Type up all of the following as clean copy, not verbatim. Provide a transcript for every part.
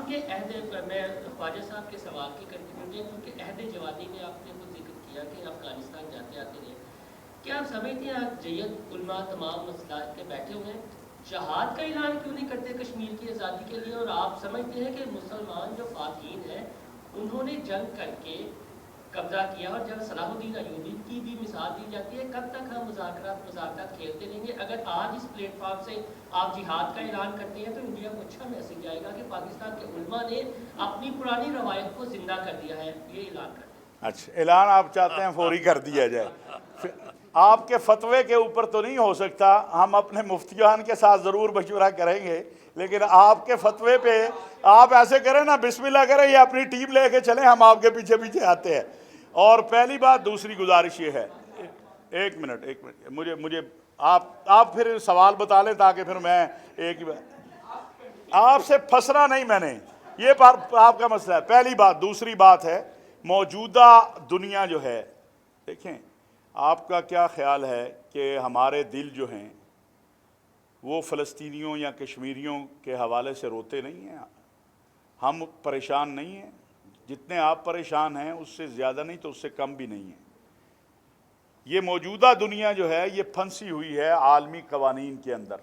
کے عہد میں خواجہ صاحب کے سوال کی کنٹینیوٹی ہے کیونکہ عہد جوانی میں آپ نے خود ذکر کیا کہ افغانستان جاتے آتے رہے. کیا آپ سمجھتے ہیں آج جیت علماء تمام مسائل کے بیٹھے ہوئے ہیں جہاد کا اعلان کیوں نہیں کرتے کشمیر کی آزادی کے لیے؟ اور آپ سمجھتے ہیں کہ مسلمان جو فاتحین ہیں انہوں نے جنگ کر کے قبضہ کیا، اور جب صلاح الدین ایوبی کی بھی مثال دی جاتی ہے، کب تک ہم مذاکرات کھیلتے رہیں گے؟ اگر آج اس پلیٹ فارم سے آپ جہاد کا اعلان کرتے ہیں تو انڈیا کو اچھا میسج جائے گا کہ پاکستان کے علماء نے اپنی پرانی روایت کو زندہ کر دیا ہے. یہ اعلان کرتے ہیں. اچھا، اعلان آپ چاہتے ہیں فوری کر دیا جائے. آپ کے فتوے کے اوپر تو نہیں ہو سکتا، ہم اپنے مفتیان کے ساتھ ضرور مشورہ کریں گے، لیکن آپ کے فتوے پہ آپ ایسے کریں نا، بسم اللہ کریں یا اپنی ٹیم لے کے چلیں، ہم آپ کے پیچھے پیچھے آتے ہیں. اور پہلی بات، دوسری گزارش یہ ہے، ایک منٹ مجھے آپ پھر سوال بتا لیں تاکہ پھر میں ایک ہی بات آپ سے پھنسنا نہیں، میں نے یہ آپ کا مسئلہ ہے. پہلی بات. دوسری بات ہے موجودہ دنیا جو ہے، دیکھیں آپ کا کیا خیال ہے کہ ہمارے دل جو ہیں وہ فلسطینیوں یا کشمیریوں کے حوالے سے روتے نہیں ہیں؟ ہم پریشان نہیں ہیں؟ جتنے آپ پریشان ہیں اس سے زیادہ نہیں تو اس سے کم بھی نہیں ہیں. یہ موجودہ دنیا جو ہے یہ پھنسی ہوئی ہے عالمی قوانین کے اندر.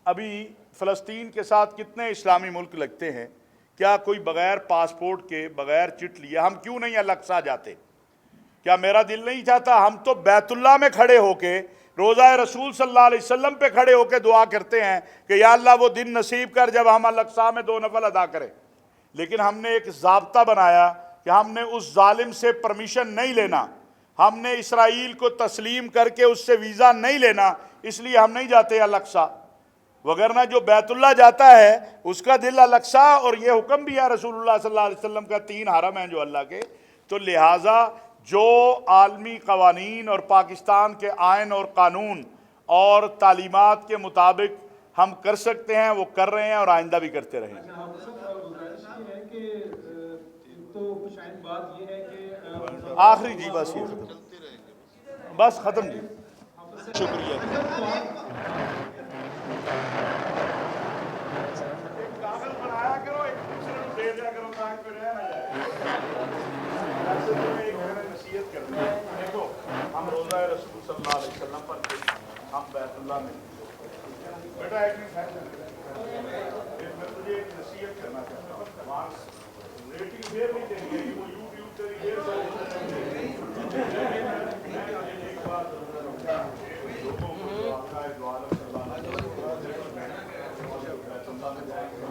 ابھی فلسطین کے ساتھ کتنے اسلامی ملک لگتے ہیں، کیا کوئی بغیر پاسپورٹ کے بغیر چٹ لیے ہم کیوں نہیں الاقصی جاتے؟ کیا میرا دل نہیں چاہتا؟ ہم تو بیت اللہ میں کھڑے ہو کے روضہ رسول صلی اللہ علیہ وسلم پہ کھڑے ہو کے دعا کرتے ہیں کہ یا اللہ وہ دن نصیب کر جب ہم الاقصی میں 2 نفل ادا کریں. لیکن ہم نے ایک ضابطہ بنایا کہ ہم نے اس ظالم سے پرمیشن نہیں لینا، ہم نے اسرائیل کو تسلیم کر کے اس سے ویزا نہیں لینا، اس لیے ہم نہیں جاتے الاقصی. وگرنہ جو بیت اللہ جاتا ہے اس کا دل الاقصی، اور یہ حکم بھی ہے رسول اللہ صلی اللہ علیہ وسلم کا، 3 حرم ہیں جو اللہ کے. تو لہٰذا جو عالمی قوانین اور پاکستان کے آئین اور قانون اور تعلیمات کے مطابق ہم کر سکتے ہیں وہ کر رہے ہیں اور آئندہ بھی کرتے رہیں گے. آخری جی بس یہ ختم، بس ختم جی. شکریہ. ایک کاغذ بنایا کرو، ایک دوسرے کو دے دیا کرو تاکہ پھر رہ نہ جائے. ایسے تو ایک میں نے نصیحت کرنی ہے. دیکھو ہم روزہ رسول صلی اللہ علیہ وسلم پر تھے، ہم بیت اللہ میں بیٹا ایک منٹ ہے، میں تجھے ایک نصیحت کرنا چاہتا ہوں. وہاں ریٹنگ دیر نہیں دیں گے، وہ یوٹیوب سے دیر سے ایک بات لوگوں کو جو آتا ہے جو عالم صلی اللہ علیہ وسلم بیت اللہ میں جائے گا